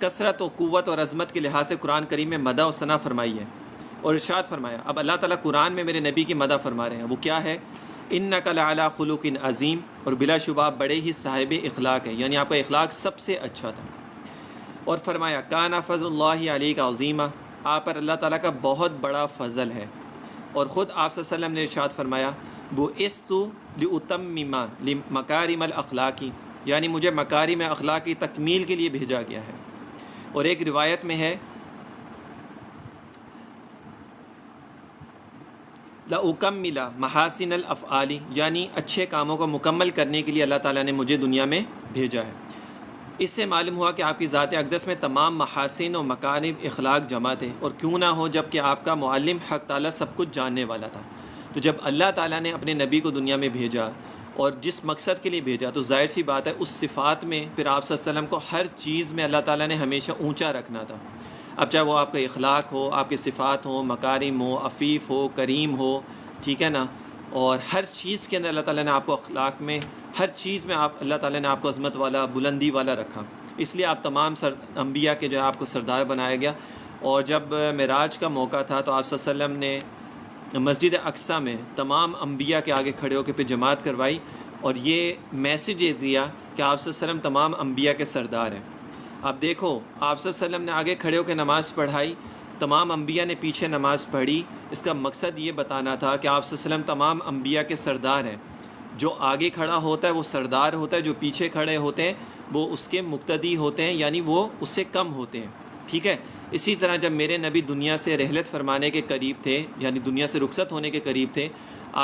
کثرت و قوت اور عظمت کے لحاظ سے قرآن کریم میں مدح و ثنا فرمائی ہے، اور ارشاد فرمایا۔ اب اللہ تعالیٰ قرآن میں میرے نبی کی مدح فرما رہے ہیں، وہ کیا ہے؟ انک لعلی خلق عظیم، اور بلا شبہ آپ بڑے ہی صاحب اخلاق ہیں، یعنی آپ کا اخلاق سب سے اچھا تھا۔ اور فرمایا کان فضل اللہ علیک عظیمہ، آپ پر اللہ تعالیٰ کا بہت بڑا فضل ہے۔ اور خود آپ صلی اللہ علیہ وسلم نے ارشاد فرمایا بعثت لأتمم مکارم الاخلاقی، یعنی مجھے مکارم اخلاق کی تکمیل کے لیے بھیجا گیا ہے۔ اور ایک روایت میں ہے لأکمل محاسن الافعال، یعنی اچھے کاموں کو مکمل کرنے کے لیے اللہ تعالیٰ نے مجھے دنیا میں بھیجا ہے۔ اس سے معلوم ہوا کہ آپ کی ذات اقدس میں تمام محاسن و مکارم اخلاق جمع تھے، اور کیوں نہ ہو جب کہ آپ کا معلم حق تعالیٰ سب کچھ جاننے والا تھا۔ تو جب اللہ تعالیٰ نے اپنے نبی کو دنیا میں بھیجا اور جس مقصد کے لیے بھیجا، تو ظاہر سی بات ہے اس صفات میں پھر آپ صلی اللہ علیہ وسلم کو ہر چیز میں اللہ تعالیٰ نے ہمیشہ اونچا رکھنا تھا۔ اب چاہے وہ آپ کا اخلاق ہو، آپ کی صفات ہوں، مکارم ہو، عفیف ہو، کریم ہو، ٹھیک ہے نا، اور ہر چیز کے اندر اللہ تعالیٰ نے آپ کو اخلاق میں، ہر چیز میں اللہ تعالیٰ نے آپ کو عظمت والا، بلندی والا رکھا۔ اس لیے آپ تمام انبیاء کے جو ہے آپ کو سردار بنایا گیا۔ اور جب معراج کا موقع تھا تو آپ صلی اللہ علیہ وسلم نے مسجد اقصیٰ میں تمام انبیاء کے آگے کھڑے ہو کے پھر جماعت کروائی، اور یہ میسیج یہ دیا کہ آپ صلی اللہ علیہ وسلم تمام انبیاء کے سردار ہیں۔ اب دیکھو آپ صلی اللہ علیہ وسلم نے آگے کھڑے ہو کے نماز پڑھائی، تمام انبیاء نے پیچھے نماز پڑھی۔ اس کا مقصد یہ بتانا تھا کہ آپ صلی اللہ علیہ وسلم تمام انبیاء کے سردار ہیں۔ جو آگے کھڑا ہوتا ہے وہ سردار ہوتا ہے، جو پیچھے کھڑے ہوتے ہیں وہ اس کے مقتدی ہوتے ہیں، یعنی وہ اس سے کم ہوتے ہیں، ٹھیک ہے۔ اسی طرح جب میرے نبی دنیا سے رحلت فرمانے کے قریب تھے، یعنی دنیا سے رخصت ہونے کے قریب تھے،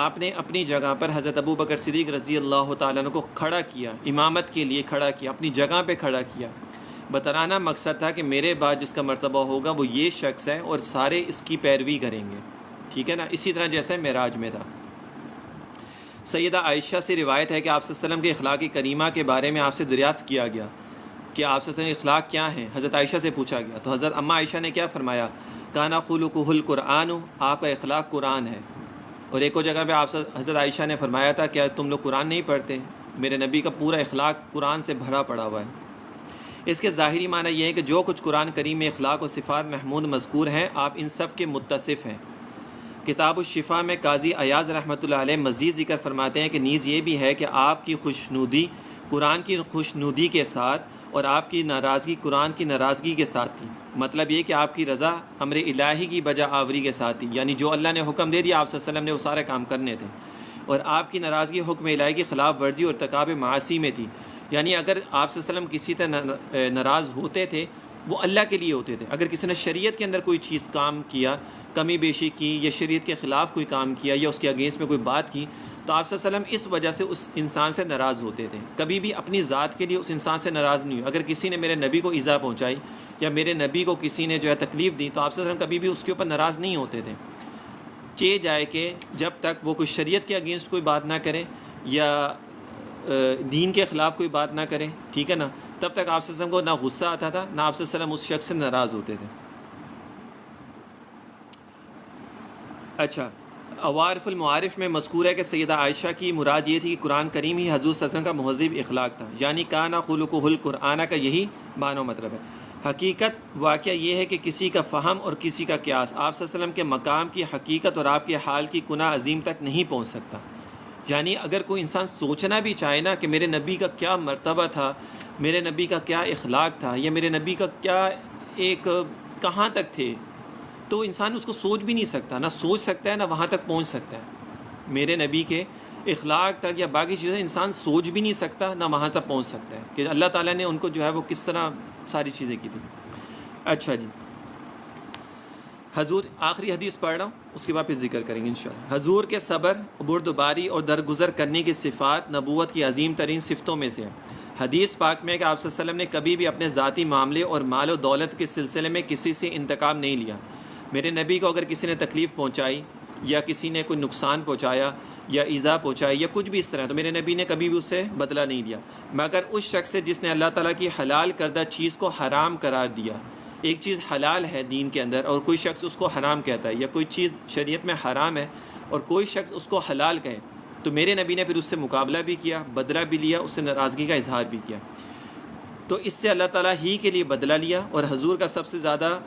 آپ نے اپنی جگہ پر حضرت ابو بکر صدیق رضی اللہ تعالیٰ عنہ کو کھڑا کیا، امامت کے لیے کھڑا کیا، اپنی جگہ پہ کھڑا کیا۔ بترانا مقصد تھا کہ میرے بعد جس کا مرتبہ ہوگا وہ یہ شخص ہے، اور سارے اس کی پیروی کریں گے، ٹھیک ہے نا۔ اسی طرح جیسے معراج میں تھا۔ سیدہ عائشہ سے روایت ہے کہ آپ صلی اللہ علیہ وسلم کے اخلاق کریمہ کے بارے میں آپ سے دریافت کیا گیا کہ آپ صلی اللہ علیہ وسلم کے اخلاق کیا ہیں۔ حضرت عائشہ سے پوچھا گیا تو حضرت اماں عائشہ نے کیا فرمایا؟ کانا خلقہ القرآن، آپ کا اخلاق قرآن ہے۔ اور ایک اور جگہ پہ آپ حضرت عائشہ نے فرمایا تھا کیا تم لوگ قرآن نہیں پڑھتے؟ میرے نبی کا پورا اخلاق قرآن سے بھرا پڑا ہوا ہے۔ اس کے ظاہری معنی یہ ہے کہ جو کچھ قرآن کریم میں اخلاق و صفات محمود مذکور ہیں، آپ ان سب کے متصف ہیں۔ کتاب الشفا میں قاضی ایاز رحمۃ اللہ علیہ مزید ذکر فرماتے ہیں کہ نیز یہ بھی ہے کہ آپ کی خوشنودی قرآن کی خوشنودی کے ساتھ، اور آپ کی ناراضگی قرآن کی ناراضگی کے ساتھ تھی۔ مطلب یہ کہ آپ کی رضا امر الہی کی بجا آوری کے ساتھ تھی، یعنی جو اللہ نے حکم دے دیا آپ صلی اللہ علیہ وسلم نے وہ سارے کام کرنے تھے، اور آپ کی ناراضگی حکم الہی کی خلاف ورزی اور ارتکاب معاصی میں تھی۔ یعنی اگر آپ صلی اللہ علیہ وسلم کسی طرح ناراض ہوتے تھے وہ اللہ کے لیے ہوتے تھے۔ اگر کسی نے شریعت کے اندر کوئی چیز کام کیا، کمی بیشی کی، یا شریعت کے خلاف کوئی کام کیا، یا اس کے اگینسٹ میں کوئی بات کی، تو آپ صلی اللہ علیہ وسلم اس وجہ سے اس انسان سے ناراض ہوتے تھے۔ کبھی بھی اپنی ذات کے لیے اس انسان سے ناراض نہیں ہوئے۔ اگر کسی نے میرے نبی کو ایذا پہنچائی یا میرے نبی کو کسی نے جو ہے تکلیف دی، تو آپ صلی اللہ علیہ وسلم کبھی بھی اس کے اوپر ناراض نہیں ہوتے تھے، چاہے جائے کہ جب تک وہ کوئی شریعت کے اگینسٹ کوئی بات نہ کرے یا دین کے خلاف کوئی بات نہ کرے، ٹھیک ہے نا، تب تک آپ صلی اللہ علیہ وسلم کو نہ غصہ آتا تھا، نہ آپ صلی اللہ علیہ وسلم اس شخص سے ناراض ہوتے تھے۔ اچھا، عوارف المعارف میں مذکور ہے کہ سیدہ عائشہ کی مراد یہ تھی کہ قرآن کریم ہی حضور صلی اللہ علیہ وسلم کا مہذب اخلاق تھا، یعنی کانا خلقہ القرآن کا یہی معنی و مطلب ہے۔ حقیقت واقعہ یہ ہے کہ کسی کا فہم اور کسی کا قیاس آپ صلی اللہ علیہ وسلم کے مقام کی حقیقت اور آپ کے حال کی کنہ عظیم تک نہیں پہنچ سکتا۔ یعنی اگر کوئی انسان سوچنا بھی چاہے نا کہ میرے نبی کا کیا مرتبہ تھا، میرے نبی کا کیا اخلاق تھا، یا میرے نبی کا کیا ایک کہاں تک تھے، تو انسان اس کو سوچ بھی نہیں سکتا، نہ سوچ سکتا ہے نہ وہاں تک پہنچ سکتا ہے۔ میرے نبی کے اخلاق تک یا باقی چیزیں انسان سوچ بھی نہیں سکتا، نہ وہاں تک پہنچ سکتا ہے کہ اللہ تعالیٰ نے ان کو جو ہے وہ کس طرح ساری چیزیں کی تھیں۔ اچھا جی، حضور آخری حدیث پڑھ رہا ہوں، اس کے بعد پھر ذکر کریں گے انشاءاللہ۔ حضور کے صبر، بردباری اور درگزر کرنے کی صفات نبوت کی عظیم ترین صفتوں میں سے ہے۔ حدیث پاک میں کہ آپ صلی اللہ علیہ وسلم نے کبھی بھی اپنے ذاتی معاملے اور مال و دولت کے سلسلے میں کسی سے انتقام نہیں لیا۔ میرے نبی کو اگر کسی نے تکلیف پہنچائی یا کسی نے کوئی نقصان پہنچایا یا ایذا پہنچائی یا کچھ بھی اس طرح، تو میرے نبی نے کبھی بھی اس سے بدلہ نہیں لیا، مگر اس شخص سے جس نے اللہ تعالیٰ کی حلال کردہ چیز کو حرام قرار دیا۔ ایک چیز حلال ہے دین کے اندر اور کوئی شخص اس کو حرام کہتا ہے، یا کوئی چیز شریعت میں حرام ہے اور کوئی شخص اس کو حلال کہے، تو میرے نبی نے پھر اس سے مقابلہ بھی کیا، بدلہ بھی لیا، اس سے ناراضگی کا اظہار بھی کیا۔ تو اس سے اللہ تعالیٰ ہی کے لیے بدلہ لیا، اور حضور کا سب سے زیادہ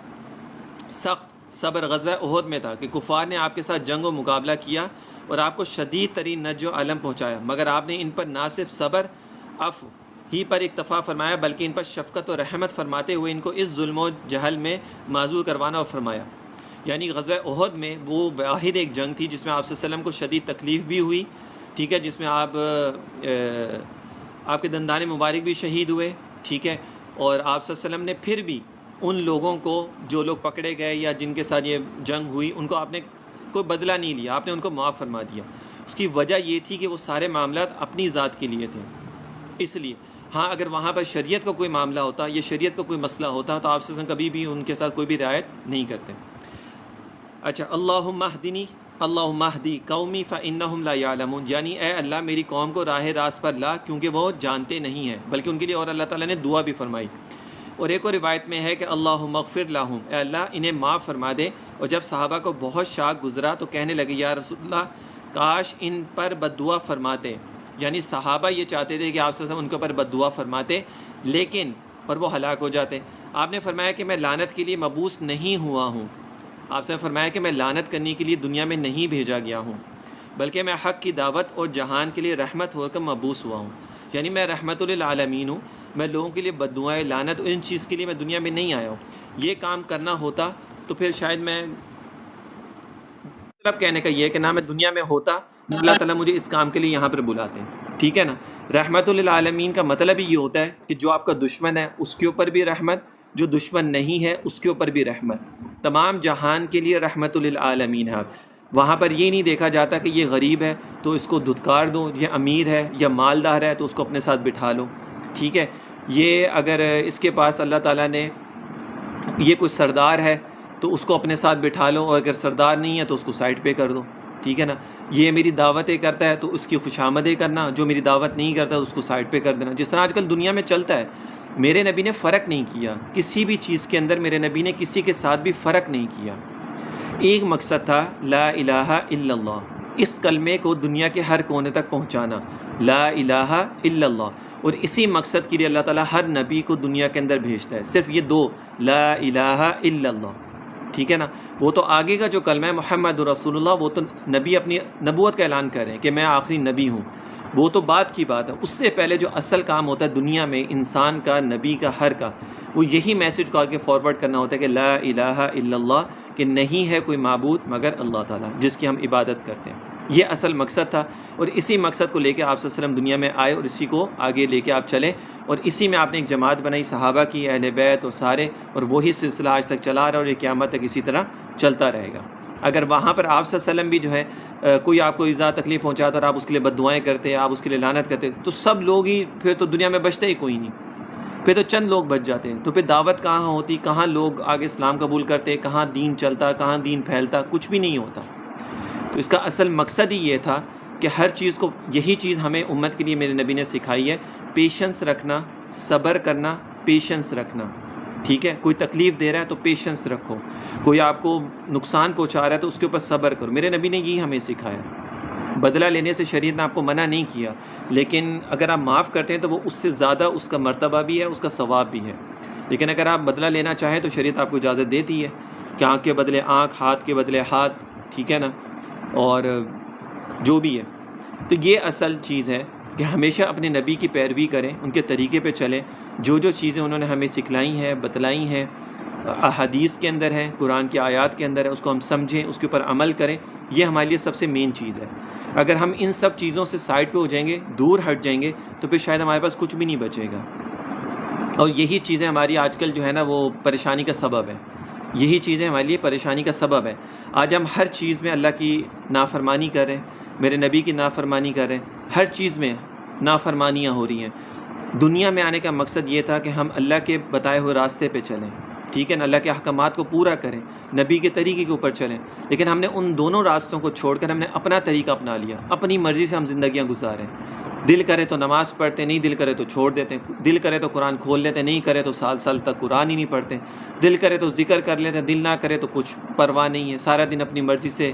سخت صبر غزوہ احد میں تھا کہ کفار نے آپ کے ساتھ جنگ و مقابلہ کیا اور آپ کو شدید ترین نج و علم پہنچایا، مگر آپ نے ان پر نہ صرف صبر عفو ہی پر اکتفا فرمایا بلکہ ان پر شفقت و رحمت فرماتے ہوئے ان کو اس ظلم و جہل میں معذور کروانا اور فرمایا۔ یعنی غزوہ احد میں وہ واحد ایک جنگ تھی جس میں آپ صلی اللہ علیہ وسلم کو شدید تکلیف بھی ہوئی، ٹھیک ہے، جس میں آپ کے دندان مبارک بھی شہید ہوئے، ٹھیک ہے، اور آپ صلی اللہ علیہ وسلم نے پھر بھی ان لوگوں کو جو لوگ پکڑے گئے یا جن کے ساتھ یہ جنگ ہوئی ان کو آپ نے کوئی بدلہ نہیں لیا، آپ نے ان کو معاف فرما دیا۔ اس کی وجہ یہ تھی کہ وہ سارے معاملات اپنی ذات کے لیے تھے، اس لیے ہاں اگر وہاں پر شریعت کا کوئی معاملہ ہوتا یا شریعت کا کوئی مسئلہ ہوتا تو آپ سے کبھی بھی ان کے ساتھ کوئی بھی رعایت نہیں کرتے۔ اچھا، اللہم اہدنی اللہم اہدی قومی فانہم لا یعلمون، یعنی اے اللہ میری قوم کو راہ راست پر لا کیونکہ وہ جانتے نہیں ہیں، بلکہ ان کے لیے اور اللہ تعالیٰ نے دعا بھی فرمائی۔ اور ایک اور روایت میں ہے کہ اللہم اغفر لہم، اے اللہ انہیں معاف فرما دے۔ اور جب صحابہ کو بہت شاک گزرا تو کہنے لگے یا رسول اللہ کاش ان پر بد دعا فرماتے، یعنی صحابہ یہ چاہتے تھے کہ آپ سے ان کے اوپر بد دعا فرماتے لیکن پر وہ ہلاک ہو جاتے۔ آپ نے فرمایا کہ میں لعنت کے لیے مبعوث نہیں ہوا ہوں، آپ سے فرمایا کہ میں لعنت کرنے کے لیے دنیا میں نہیں بھیجا گیا ہوں، بلکہ میں حق کی دعوت اور جہان کے لیے رحمت ہو کر مبعوث ہوا ہوں، یعنی میں رحمت للعالمین ہوں، میں لوگوں کے لیے بد دعائیں لعنت اور ان چیز کے لیے میں دنیا میں نہیں آیا ہوں۔ یہ کام کرنا ہوتا تو پھر شاید میں مطلب کہنے کا یہ ہے کہ نہ میں دنیا میں ہوتا، اللہ تعالیٰ مجھے اس کام کے لیے یہاں پر بلاتے ہیں، ٹھیک ہے نا۔ رحمت للعالمین کا مطلب ہی یہ ہوتا ہے کہ جو آپ کا دشمن ہے اس کے اوپر بھی رحمت، جو دشمن نہیں ہے اس کے اوپر بھی رحمت، تمام جہان کے لیے رحمت للعالمین ہے۔ وہاں پر یہ نہیں دیکھا جاتا کہ یہ غریب ہے تو اس کو دھتکار دو، یہ امیر ہے یا مالدار ہے تو اس کو اپنے ساتھ بٹھا لو، ٹھیک ہے۔ یہ اگر اس کے پاس اللہ تعالیٰ نے یہ کوئی سردار ہے تو اس کو اپنے ساتھ بٹھا لو، اور اگر سردار نہیں ہے تو اس کو سائڈ پہ کر دو، ٹھیک ہے نا۔ یہ میری دعوتیں کرتا ہے تو اس کی خوشامدیں کرنا، جو میری دعوت نہیں کرتا تو اس کو سائڈ پہ کر دینا، جس طرح آج کل دنیا میں چلتا ہے۔ میرے نبی نے فرق نہیں کیا کسی بھی چیز کے اندر، میرے نبی نے کسی کے ساتھ بھی فرق نہیں کیا۔ ایک مقصد تھا لا الہ الا اللہ، اس کلمے کو دنیا کے ہر کونے تک پہنچانا، لا الہ الا اللہ، اور اسی مقصد کے لیے اللہ تعالیٰ ہر نبی کو دنیا کے اندر بھیجتا ہے، صرف یہ دو، لا الہ الا اللہ، ٹھیک ہے نا۔ وہ تو آگے کا جو کلمہ ہے محمد رسول اللہ، وہ تو نبی اپنی نبوت کا اعلان کر رہے ہیں کہ میں آخری نبی ہوں، وہ تو بعد کی بات ہے۔ اس سے پہلے جو اصل کام ہوتا ہے دنیا میں انسان کا، نبی کا، ہر کا، وہ یہی میسج کو آگے فارورڈ کرنا ہوتا ہے کہ لا الہ الا اللہ، کہ نہیں ہے کوئی معبود مگر اللہ تعالیٰ جس کی ہم عبادت کرتے ہیں۔ یہ اصل مقصد تھا، اور اسی مقصد کو لے کے آپ صلی اللہ علیہ وسلم دنیا میں آئے اور اسی کو آگے لے کے آپ چلے، اور اسی میں آپ نے ایک جماعت بنائی صحابہ کی، اہل بیت اور سارے، اور وہی سلسلہ آج تک چلا رہا اور یہ قیامت تک اسی طرح چلتا رہے گا۔ اگر وہاں پر آپ صلی اللہ علیہ وسلم بھی جو ہے کوئی آپ کو ایذا تکلیف پہنچاتا اور آپ اس کے لیے بد دعائیں کرتے، آپ اس کے لیے لعنت کرتے، تو سب لوگ ہی پھر تو دنیا میں بچتے ہی کوئی نہیں، پھر تو چند لوگ بچ جاتے ہیں، تو پھر دعوت کہاں ہوتی، کہاں لوگ آگے اسلام قبول کرتے، کہاں دین چلتا، کہاں دین پھیلتا، کچھ بھی نہیں ہوتا۔ تو اس کا اصل مقصد ہی یہ تھا کہ ہر چیز کو، یہی چیز ہمیں امت کے لیے میرے نبی نے سکھائی ہے، پیشنس رکھنا، صبر کرنا، پیشنس رکھنا، ٹھیک ہے۔ کوئی تکلیف دے رہا ہے تو پیشنس رکھو، کوئی آپ کو نقصان پہنچا رہا ہے تو اس کے اوپر صبر کرو۔ میرے نبی نے یہی ہمیں سکھایا۔ بدلہ لینے سے شریعت نے آپ کو منع نہیں کیا، لیکن اگر آپ معاف کرتے ہیں تو وہ اس سے زیادہ اس کا مرتبہ بھی ہے، اس کا ثواب بھی ہے۔ لیکن اگر آپ بدلہ لینا چاہیں تو شریعت آپ کو اجازت دیتی ہے کہ آنکھ کے بدلے آنکھ، ہاتھ کے بدلے ہاتھ، ٹھیک ہے نا، اور جو بھی ہے۔ تو یہ اصل چیز ہے کہ ہمیشہ اپنے نبی کی پیروی کریں، ان کے طریقے پہ چلیں، جو جو چیزیں انہوں نے ہمیں سکھلائی ہیں، بتلائی ہیں، احادیث کے اندر ہے، قرآن کی آیات کے اندر ہے، اس کو ہم سمجھیں، اس کے اوپر عمل کریں، یہ ہمارے لیے سب سے مین چیز ہے۔ اگر ہم ان سب چیزوں سے سائڈ پہ ہو جائیں گے، دور ہٹ جائیں گے، تو پھر شاید ہمارے پاس کچھ بھی نہیں بچے گا، اور یہی چیزیں ہماری آج کل جو ہے نا وہ پریشانی کا سبب ہے، یہی چیزیں ہمارے لیے پریشانی کا سبب ہے۔ آج ہم ہر چیز میں اللہ کی نافرمانی کر رہے ہیں، میرے نبی کی نافرمانی کر رہے ہیں، ہر چیز میں نافرمانیاں ہو رہی ہیں۔ دنیا میں آنے کا مقصد یہ تھا کہ ہم اللہ کے بتائے ہوئے راستے پہ چلیں، ٹھیک ہے نا، اللہ کے احکامات کو پورا کریں، نبی کے طریقے کے اوپر چلیں، لیکن ہم نے ان دونوں راستوں کو چھوڑ کر ہم نے اپنا طریقہ اپنا لیا، اپنی مرضی سے ہم زندگیاں گزاریں۔ دل کرے تو نماز پڑھتے، نہیں دل کرے تو چھوڑ دیتے ہیں، دل کرے تو قرآن کھول لیتے، نہیں کرے تو سال سال تک قرآن ہی نہیں پڑھتے، دل کرے تو ذکر کر لیتے، دل نہ کرے تو کچھ پرواہ نہیں ہے، سارا دن اپنی مرضی سے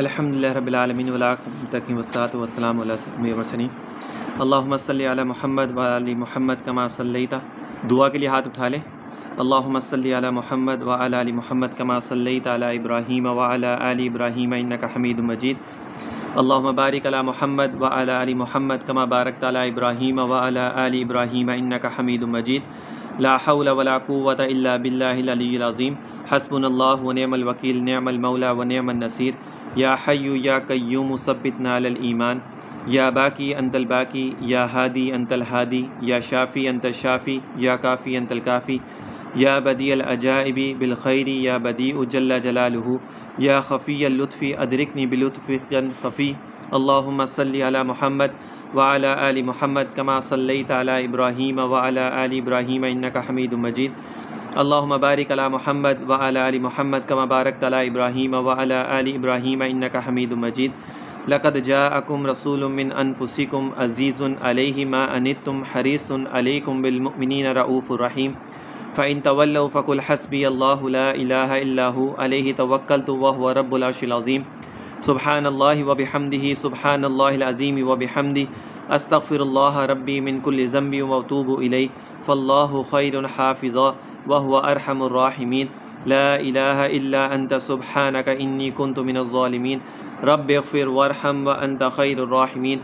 الحمدللہ رب العالمین والعاقبۃ والصلاۃ والسلام علی سیدنا المرسلین اللہم صلی علی محمد وعلی محمد کما صلیت. دعا کے لیے ہاتھ اٹھا لیں. اللہم صلی علی محمد وعلی آل محمد کما صلیت علی ابراہیم وعلی آل ابراہیم انک حمید مجید. اللہم بارک علی محمد وعلی آل محمد کما بارکت علی ابراہیم وعلی آل ابراہیم انک حمید مجید. لا حول ولا قوۃ الا باللہ العلی العظیم. حسبنا اللہ ونعم الوکیل نعم المولا ونعم النصیر. یا حی یا قیوم ثبتنا علی الایمان. یا باقی انت الباقی یا ہادی انت الہادی یا شافی انت الشافی یا کافی انت الکافی. یا بدیع العجائب بالخیر یا بدیع جل جلالہ. یا خفی اللطف ادرکنی بلطف خفی. اللہم صلی علی محمد وعلی آل محمد کما صلیت علی ابراہیم وعلی آل ابراہیم انک حمید مجید. اللہم بارک علی محمد وعلی آل محمد کما بارکت علی ابراہیم وعلی آل ابراہیم انک حمید مجید. لقد جاءکم رسول من انفسکم عزیز علیہ ما عنتم حریص علیکم بالمؤمنین رؤوف رحیم. فإن تولوا فقل حسبی اللہ لا الہ الا هو علیہ توکلت وهو رب العرش العظیم. سبحان اللہ وبحمدہ سبحان اللہ العظیم وبحمدہ استغفر اللہ ربی من کل ذنب واتوب الیہ فاللہ خیر حافظا وهو ارحم الراحمین. لا الہ الا انت سبحانک انی کنت من الظالمین. رب اغفر وارحم وانت خیر الراحمین.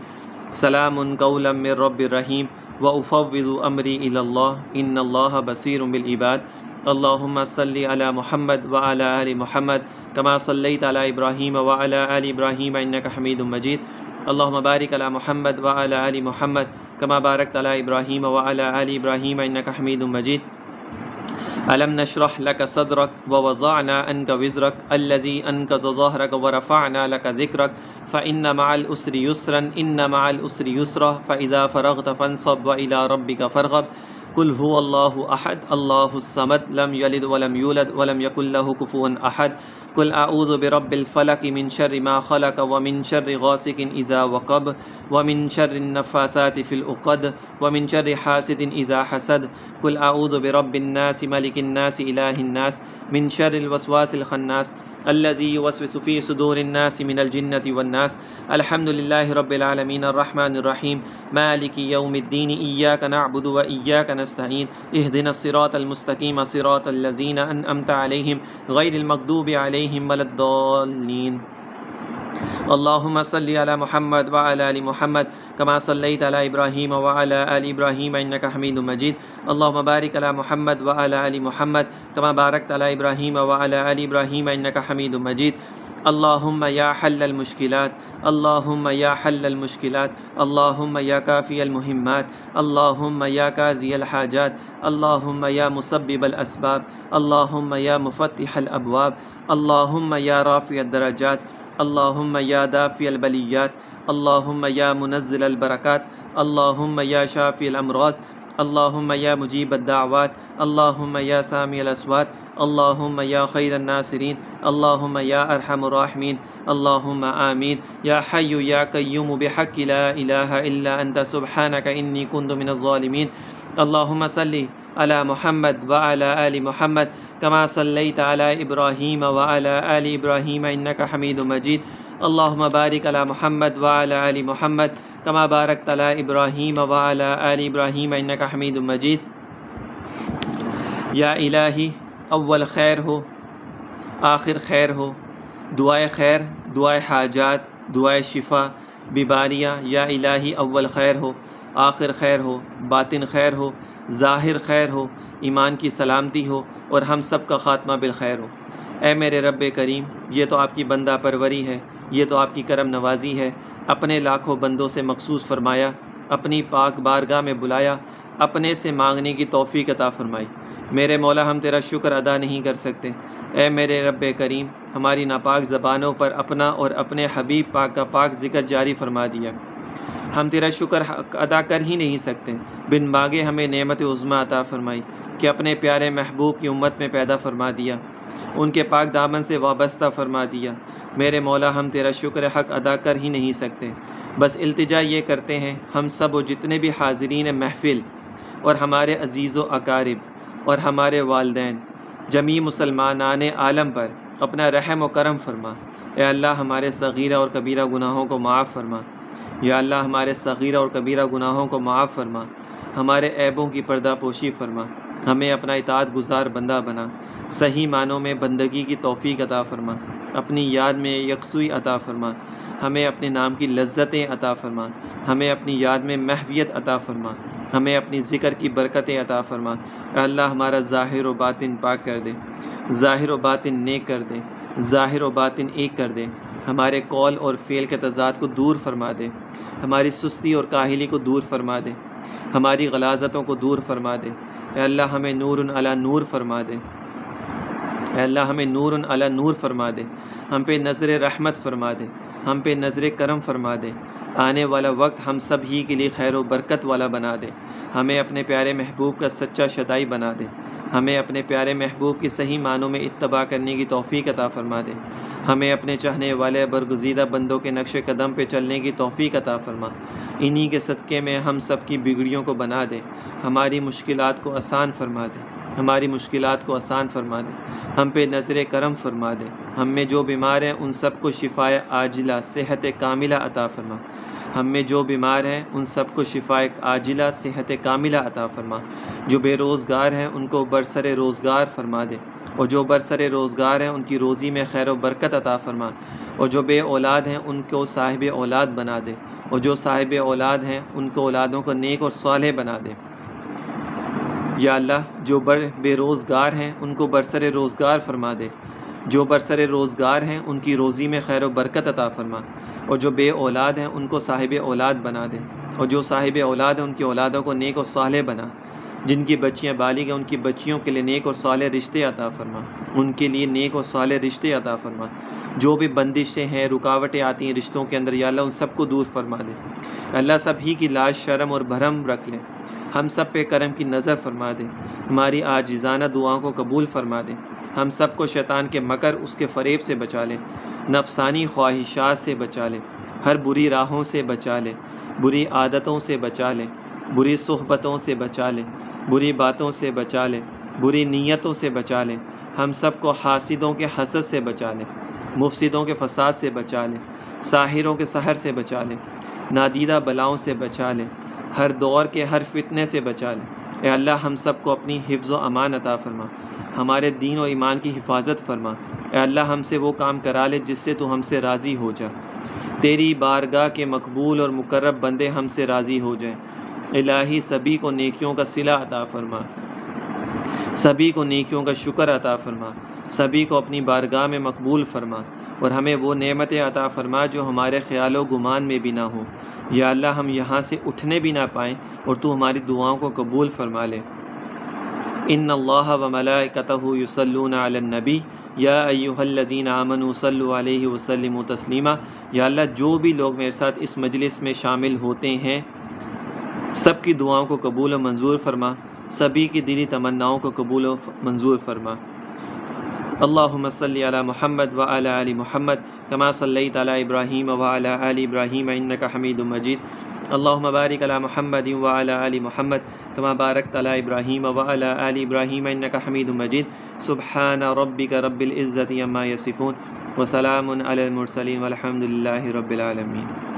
سلام قولا من رب الرحیم وافوض امری الی اللہ ان اللہ بصیر بالعباد. اللہم صلی علی محمد وعلی آل محمد کما صلیت علی ابراہیم وعلی آل ابراہیم انک حمید مجید. اللہم بارک علی محمد وعلی آل محمد کما بارکت علی ابراہیم وعلی آل ابراہیم انک حمید مجید. ألم نشرح لك صدرك ووضعنا عنك وزرك الذي أنقض ظهرك ورفعنا لك ذكرك فإن مع العسر يسرا إن مع العسر يسرا فإذا فرغت فانصب وإلى ربك فارغب. قل هو الله أحد الله الصمد لم يلد ولم يولد ولم يكن له كفوا أحد. قل أعوذ برب الفلق من شر ما خلق ومن شر غاسق إذا وقب ومن شر النفاثات في العقد ومن شر حاسد إذا حسد. قل أعوذ برب الناس ملك الناس إله الناس من شر الوسواس الخناس الذي يوسوس في صدور الناس من الجنة والناس. الحمد لله رب العالمين الرحمن الرحيم مالك يوم الدين إياك نعبد وإياك نستعين اهدنا الصراط المستقيم صراط الذين أنعمت عليهم غير المغضوب عليهم ولا الضالين. اللهم صل على محمد وعلى آل محمد كما صليت على إبراهيم وعلى آل إبراهيم إنك حميد مجيد. اللهم بارك على محمد وعلى آل محمد كما باركت على إبراهيم وعلى آل إبراهيم إنك حميد مجيد. اللهم يا حل المشكلات اللهم يا حل المشكلات اللهم يا كافي المهمات اللهم يا قاضي الحاجات اللهم يا مسبب الأسباب اللهم يا مفتح الأبواب اللهم يا رافع الدرجات اللهم يا دافع البليات اللهم يا منزل البركات اللهم يا شافي الأمراض اللهم يا مجيب الدعوات اللهم يا سامع الأصوات اللهم يا خير الناصرين اللهم يا أرحم الراحمين اللهم آمين. يا حي يا قيوم بحق لا إله إلا أنت سبحانك إني كنت من الظالمين. اللهم صل على محمد وعلى آل محمد كما صليت على إبراهيم وعلى آل إبراهيم إنك حميد مجيد. اللهم بارك على محمد وعلى آل محمد كما باركت على إبراهيم وعلى آل إبراهيم إنك حميد مجيد. یا الہی اول خیر ہو آخر خیر ہو. دعائے خیر دعائے حاجات دعائے شفا بیماریاں یا الہی اول خیر ہو آخر خیر ہو باطن خیر ہو ظاہر خیر ہو ایمان کی سلامتی ہو اور ہم سب کا خاتمہ بالخیر ہو. اے میرے رب کریم یہ تو آپ کی بندہ پروری ہے یہ تو آپ کی کرم نوازی ہے. اپنے لاکھوں بندوں سے مخصوص فرمایا اپنی پاک بارگاہ میں بلایا اپنے سے مانگنے کی توفیق عطا فرمائی. میرے مولا ہم تیرا شکر ادا نہیں کر سکتے. اے میرے رب کریم ہماری ناپاک زبانوں پر اپنا اور اپنے حبیب پاک کا پاک ذکر جاری فرما دیا. ہم تیرا شکر ادا کر ہی نہیں سکتے. بن مانگے ہمیں نعمت عظمیٰ عطا فرمائی کہ اپنے پیارے محبوب کی امت میں پیدا فرما دیا ان کے پاک دامن سے وابستہ فرما دیا. میرے مولا ہم تیرا شکر حق ادا کر ہی نہیں سکتے. بس التجا یہ کرتے ہیں ہم سب و جتنے بھی حاضرین محفل اور ہمارے عزیز و اقارب اور ہمارے والدین جمیع مسلمانان عالم پر اپنا رحم و کرم فرما. اے اللہ ہمارے صغیرہ اور کبیرہ گناہوں کو معاف فرما۔ یا اللہ ہمارے صغیرہ اور کبیرہ گناہوں کو معاف فرما، ہمارے عیبوں کی پردہ پوشی فرما، ہمیں اپنا اطاعت گزار بندہ بنا، صحیح معنوں میں بندگی کی توفیق عطا فرما، اپنی یاد میں یکسوئی عطا فرما، ہمیں اپنے نام کی لذتیں عطا فرما، ہمیں اپنی یاد میں محویت عطا فرما، ہمیں اپنی ذکر کی برکتیں عطا فرما۔ اے اللہ ہمارا ظاہر و باطن پاک کر دے، ظاہر و باطن نیک کر دے، ظاہر و باطن ایک کر دے، ہمارے قول اور فعل کے تضاد کو دور فرما دے، ہماری سستی اور کاہلی کو دور فرما دے، ہماری غلاظتوں کو دور فرما دے۔ اے اللہ ہمیں نور علی نور فرما دے، اے اللہ ہمیں نور علی نور فرما دے، ہم پہ نظر رحمت فرما دے، ہم پہ نظر کرم فرما دے، آنے والا وقت ہم سب ہی کے لیے خیر و برکت والا بنا دے، ہمیں اپنے پیارے محبوب کا سچا شدائی بنا دے، ہمیں اپنے پیارے محبوب کی صحیح معنوں میں اتباع کرنے کی توفیق عطا فرما دے، ہمیں اپنے چاہنے والے برگزیدہ بندوں کے نقش قدم پہ چلنے کی توفیق عطا فرما، انہی کے صدقے میں ہم سب کی بگڑیوں کو بنا دے، ہماری مشکلات کو آسان فرما دے، ہماری مشکلات کو آسان فرما دے، ہم پہ نظر کرم فرما دے، ہم میں جو بیمار ہیں ان سب کو شفائے عاجلہ صحت کاملہ عطا فرما، ہم میں جو بیمار ہیں ان سب کو شفائے عاجلہ صحت کاملہ عطا فرما، جو بے روزگار ہیں ان کو برسر روزگار فرما دے، اور جو برسر روزگار ہیں ان کی روزی میں خیر و برکت عطا فرما، اور جو بے اولاد ہیں ان کو صاحب اولاد بنا دے، اور جو صاحب اولاد ہیں ان کو اولادوں کو نیک اور صالح بنا دے۔ یا اللہ جو بے روزگار ہیں ان کو برسر روزگار فرما دے، جو برسر روزگار ہیں ان کی روزی میں خیر و برکت عطا فرما، اور جو بے اولاد ہیں ان کو صاحب اولاد بنا دے، اور جو صاحب اولاد ہیں ان کی اولادوں کو نیک اور صالح بنا، جن کی بچیاں بالغ ہیں ان کی بچیوں کے لیے نیک اور صالح رشتے عطا فرما، ان کے لیے نیک اور صالح رشتے عطا فرما، جو بھی بندشیں ہیں رکاوٹیں آتی ہیں رشتوں کے اندر یا اللہ ان سب کو دور فرما دے۔ اللہ سب ہی کی لاج شرم اور بھرم رکھ لے، ہم سب پہ کرم کی نظر فرما دے، ہماری عاجزانہ دعاؤں کو قبول فرما دے، ہم سب کو شیطان کے مکر اس کے فریب سے بچا لے، نفسانی خواہشات سے بچا لے، ہر بری راہوں سے بچا لے، بری عادتوں سے بچا لے، بری صحبتوں سے بچا لے، بری باتوں سے بچا لے، بری نیتوں سے بچا لے، ہم سب کو حاسدوں کے حسد سے بچا لے، مفسدوں کے فساد سے بچا لے، ساحروں کے سحر سے بچا لے، نادیدہ بلاؤں سے بچا لے، ہر دور کے ہر فتنے سے بچا لے۔ اے اللہ ہم سب کو اپنی حفظ و امان عطا فرما، ہمارے دین و ایمان کی حفاظت فرما۔ اے اللہ ہم سے وہ کام کرا لے جس سے تو ہم سے راضی ہو جا، تیری بارگاہ کے مقبول اور مقرب بندے ہم سے راضی ہو جائیں۔ الہی سبھی کو نیکیوں کا صلہ عطا فرما، سبھی کو نیکیوں کا شکر عطا فرما، سبھی کو اپنی بارگاہ میں مقبول فرما، اور ہمیں وہ نعمتیں عطا فرما جو ہمارے خیال و گمان میں بھی نہ ہو۔ یا اللہ ہم یہاں سے اٹھنے بھی نہ پائیں اور تو ہماری دعاؤں کو قبول فرما لے۔ ان اللہ و ملائکتہ یصلون علی النبی یا ایھا الذین آمنوا صلوا علیہ وسلموا تسلیما۔ یا اللہ جو بھی لوگ میرے ساتھ اس مجلس میں شامل ہوتے ہیں سب کی دعاؤں کو قبول و منظور فرما، سبھی کی دلی تمناؤں کو قبول و منظور فرما۔ اللہم صلی علی محمد وعلی آل محمد کما صلیت علی ابراہیم وعلی آل ابراہیم انک حمید مجید۔ اللہم بارک علی محمد وعلی آل محمد کما بارکت علی ابراہیم وعلی آل ابراہیم انک حمید مجید۔ سبحان ربک رب العزۃ عما یصفون وسلام علی المرسلین والحمد للہ رب العالمین۔